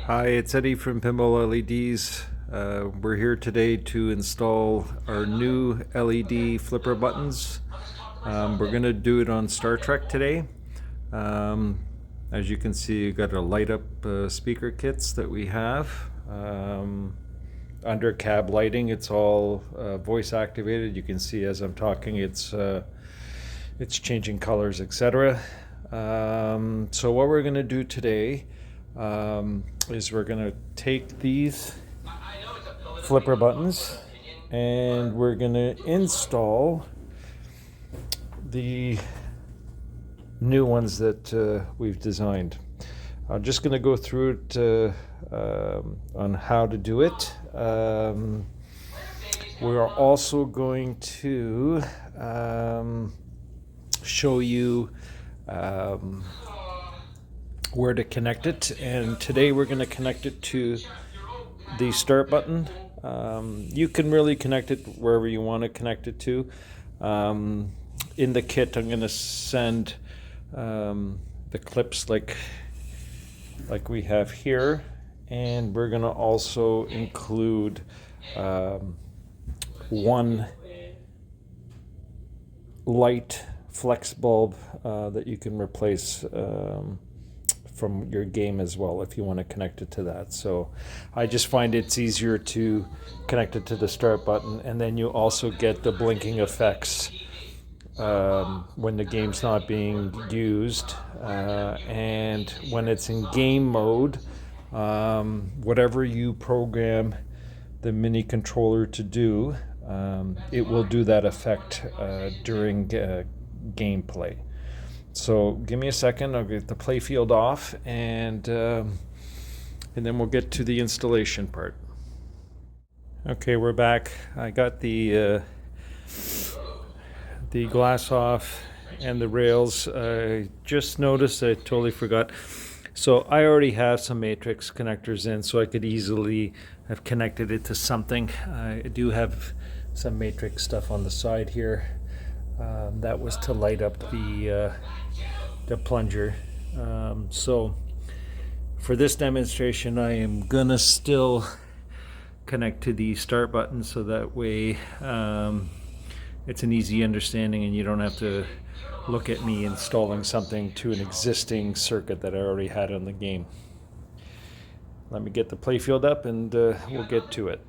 Hi, it's Eddie from Pinball LEDs. We're here today to install our new LED flipper buttons. We're going to do it on Star Trek today. As you can see, you got a light up speaker kits that we have. Under cab lighting, it's all voice activated. You can see as I'm talking, it's changing colors, etc. So what we're going to do today is we're going to take these flipper buttons and we're going to install the new ones that we've designed. I'm just going to go through it on how to do it. We are also going to show you where to connect it, and today we're going to connect it to the start button. You can really connect it wherever you want to connect it to. In the kit, I'm going to send the clips like we have here, and we're going to also include one light flex bulb that you can replace from your game as well if you want to connect it to that. So I just find it's easier to connect it to the start button, and then you also get the blinking effects when the game's not being used, and when it's in game mode, whatever you program the mini controller to do, it will do that effect during gameplay. So give me a second, I'll get the playfield off, and then we'll get to the installation part. Okay, we're back. I got the glass off and the rails. I just noticed I totally forgot. So I already have some matrix connectors in, so I could easily have connected it to something. I do have some matrix stuff on the side here. That was to light up the plunger. So for this demonstration, I am gonna still connect to the start button, so that way it's an easy understanding and you don't have to look at me installing something to an existing circuit that I already had on the game. Let me get the playfield up and we'll get to it.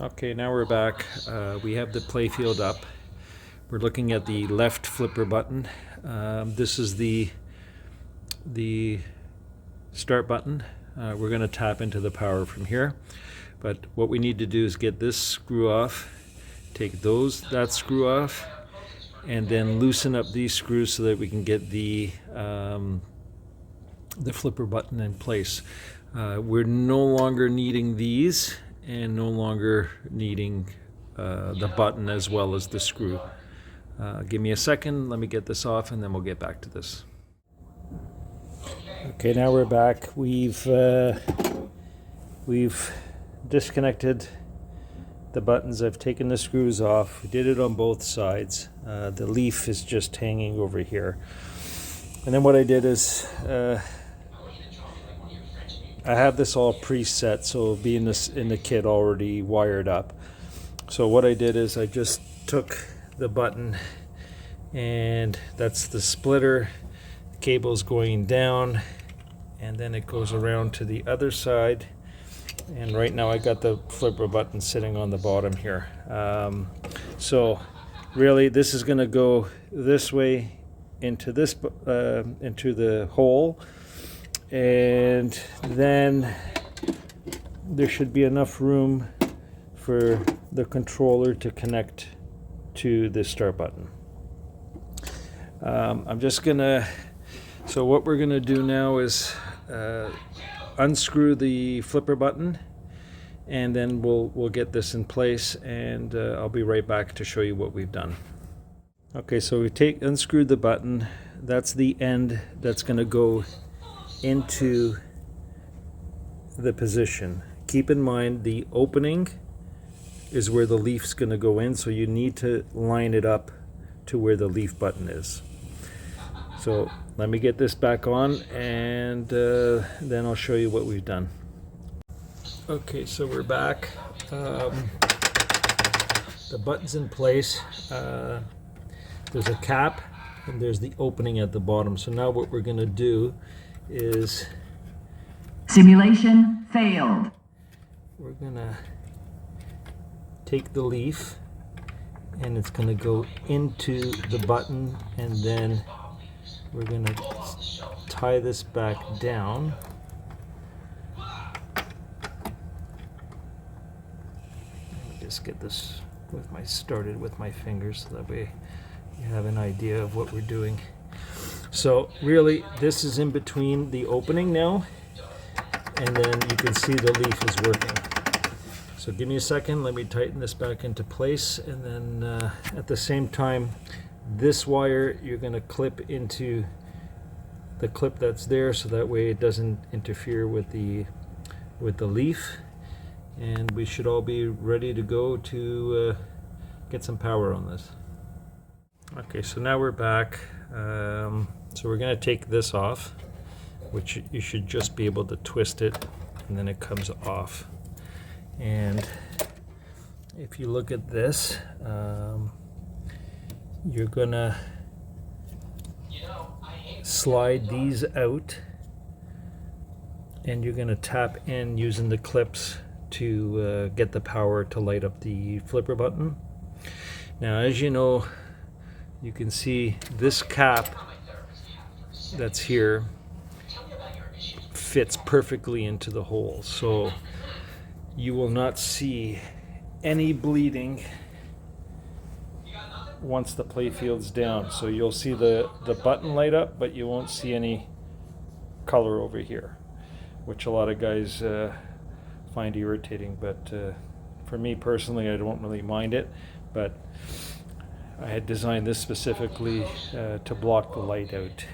Okay, now we're back. We have the playfield up. We're looking at the left flipper button. This is the start button. We're going to tap into the power from here. But what we need to do is get this screw off, take that screw off, and then loosen up these screws so that we can get the flipper button in place. We're no longer needing these, and no longer needing the button as well as the screw. Give me a second, let me get this off, and then we'll get back to this. Okay, now we're back. We've disconnected the buttons. I've taken the screws off. We did it on both sides. The leaf is just hanging over here. And then what I did is I have this all preset, so it'll be in the kit already wired up. So what I did is I just took the button, and that's the splitter. The cable's going down, and then it goes around to the other side. And right now I got the flipper button sitting on the bottom here. So really this is going to go this way into this into the hole, and then there should be enough room for the controller to connect to the start button. I'm just gonna, so what we're gonna do now is unscrew the flipper button, and then we'll get this in place, and I'll be right back to show you what we've done. Okay, so we unscrewed the button. That's the end that's going to go into the position. Keep in mind the opening is where the leaf's going to go in, so you need to line it up to where the leaf button is. So let me get this back on, and then I'll show you what we've done. Okay, so we're back. The button's in place. There's a cap and there's the opening at the bottom. So now what we're going to do is... Simulation failed. We're going to take the leaf and it's going to go into the button, and then we're going to tie this back down. Let me just get this started with my fingers so that way you have an idea of what we're doing. So really this is in between the opening now, and then you can see the leaf is working. So give me a second, let me tighten this back into place, and then at the same time, this wire you're going to clip into the clip that's there, so that way it doesn't interfere with the leaf, and we should all be ready to go to get some power on this. Okay, so now we're back. So we're going to take this off, which you should just be able to twist it and then it comes off. And if you look at this, you're gonna slide these out, and you're gonna tap in using the clips to get the power to light up the flipper button. Now, as you know, you can see this cap that's here fits perfectly into the hole, so you will not see any bleeding once the playfield's down. So you'll see the button light up, but you won't see any color over here, which a lot of guys find irritating. But for me personally, I don't really mind it, but I had designed this specifically to block the light out.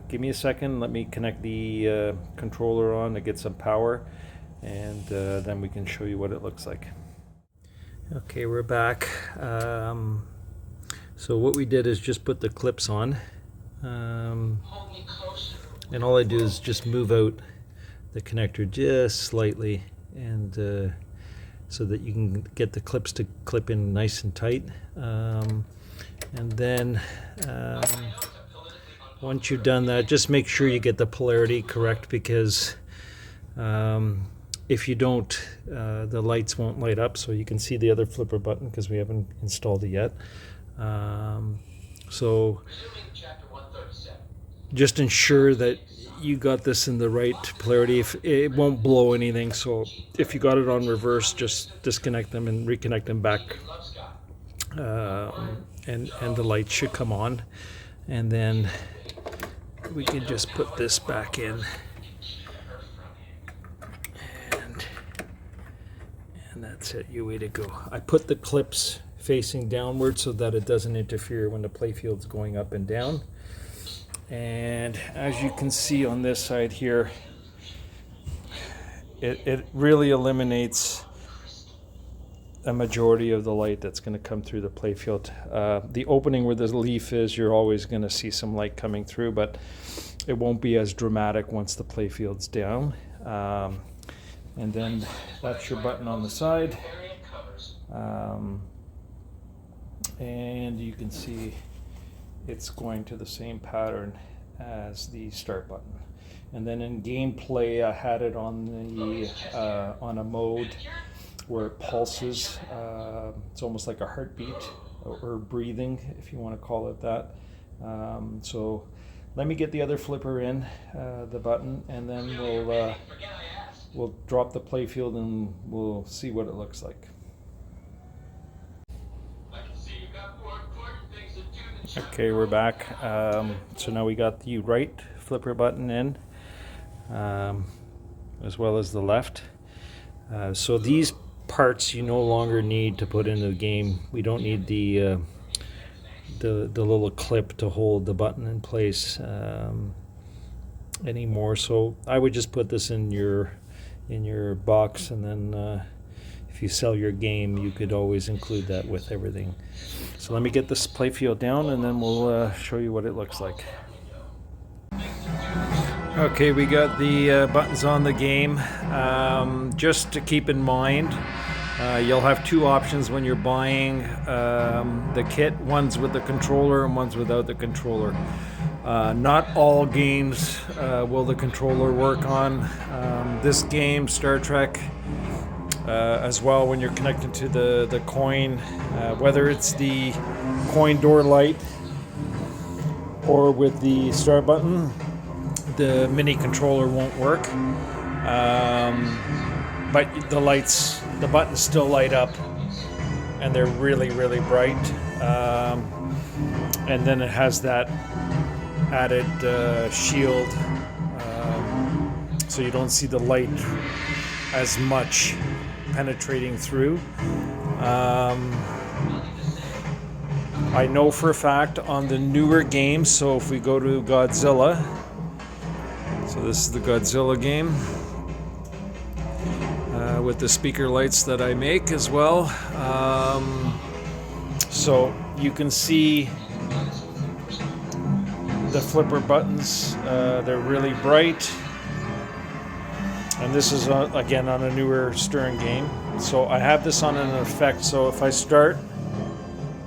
Give me a second, let me connect the controller on to get some power, and then we can show you what it looks like. Okay, we're back. So what we did is just put the clips on, and all I do is just move out the connector just slightly, and so that you can get the clips to clip in nice and tight. And then once you've done that, just make sure you get the polarity correct, because if you don't, the lights won't light up. So you can see the other flipper button because we haven't installed it yet. So just ensure that you got this in the right polarity. If it won't blow anything, so if you got it on reverse, just disconnect them and reconnect them back, and the light should come on. And then we can just put this back in, and that's it. You're way to go. I put the clips facing downward so that it doesn't interfere when the playfield's going up and down. And as you can see on this side here, it really eliminates a majority of the light that's going to come through the playfield. The opening where the leaf is, you're always going to see some light coming through, but it won't be as dramatic once the playfield's down. And then that's your button on the side. And you can see it's going to the same pattern as the start button. And then in gameplay, I had it on the on a mode where it pulses. It's almost like a heartbeat or breathing, if you want to call it that. So let me get the other flipper in, the button, and then we'll drop the playfield and we'll see what it looks like. Okay, we're back. So now we got the right flipper button in, as well as the left. So these parts you no longer need to put into the game. We don't need the little clip to hold the button in place anymore. So I would just put this in your box, and then if you sell your game, you could always include that with everything. So let me get this playfield down, and then we'll show you what it looks like. Okay, we got the buttons on the game. Just to keep in mind, you'll have two options when you're buying the kit. One's with the controller and one's without the controller. Not all games will the controller work on. This game, Star Trek, as well, when you're connected to the coin, whether it's the coin door light or with the start button, the mini controller won't work. But the buttons still light up, and they're really, really bright. And then it has that added shield, so you don't see the light as much penetrating through. I know for a fact on the newer games, so if we go to Godzilla, so this is the Godzilla game, with the speaker lights that I make as well. So you can see the flipper buttons, they're really bright. And this is again on a newer Stern game. So I have this on an effect, so if I start,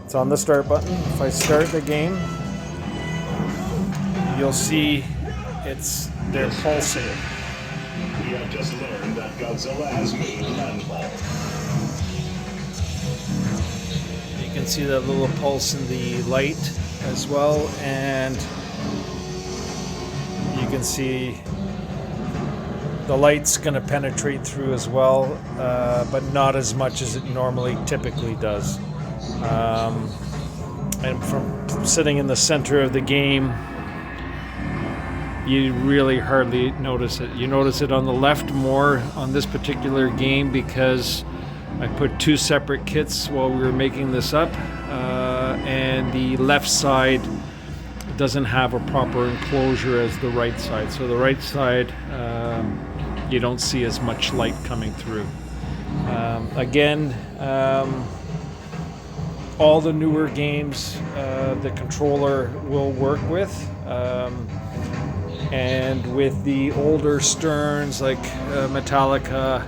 it's on the start button. If I start the game, you'll see they're pulsing. We have just learned that Godzilla has made landfall. You can see that little pulse in the light as well, and you can see the light's going to penetrate through as well, but not as much as it typically does. And from sitting in the center of the game, you really hardly notice it. You notice it on the left more on this particular game because I put two separate kits while we were making this up, and the left side doesn't have a proper enclosure as the right side. So the right side, you don't see as much light coming through. Again, all the newer games the controller will work with, and with the older Sterns like Metallica,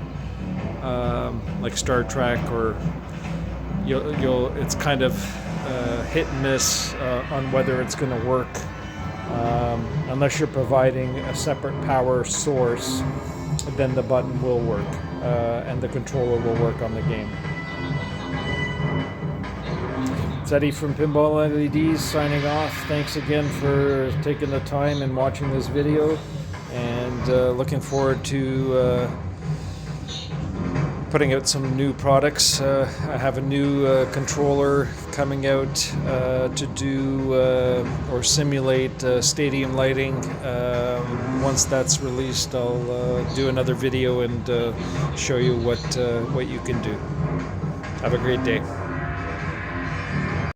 like Star Trek, or it's kind of hit and miss on whether it's going to work, unless you're providing a separate power source. Then the button will work, and the controller will work on the game. It's Eddie from Pinball LEDs signing off. Thanks again for taking the time and watching this video, and looking forward to putting out some new products. I have a new controller coming out to do or simulate stadium lighting. Once that's released, I'll do another video and show you what you can do. Have a great day.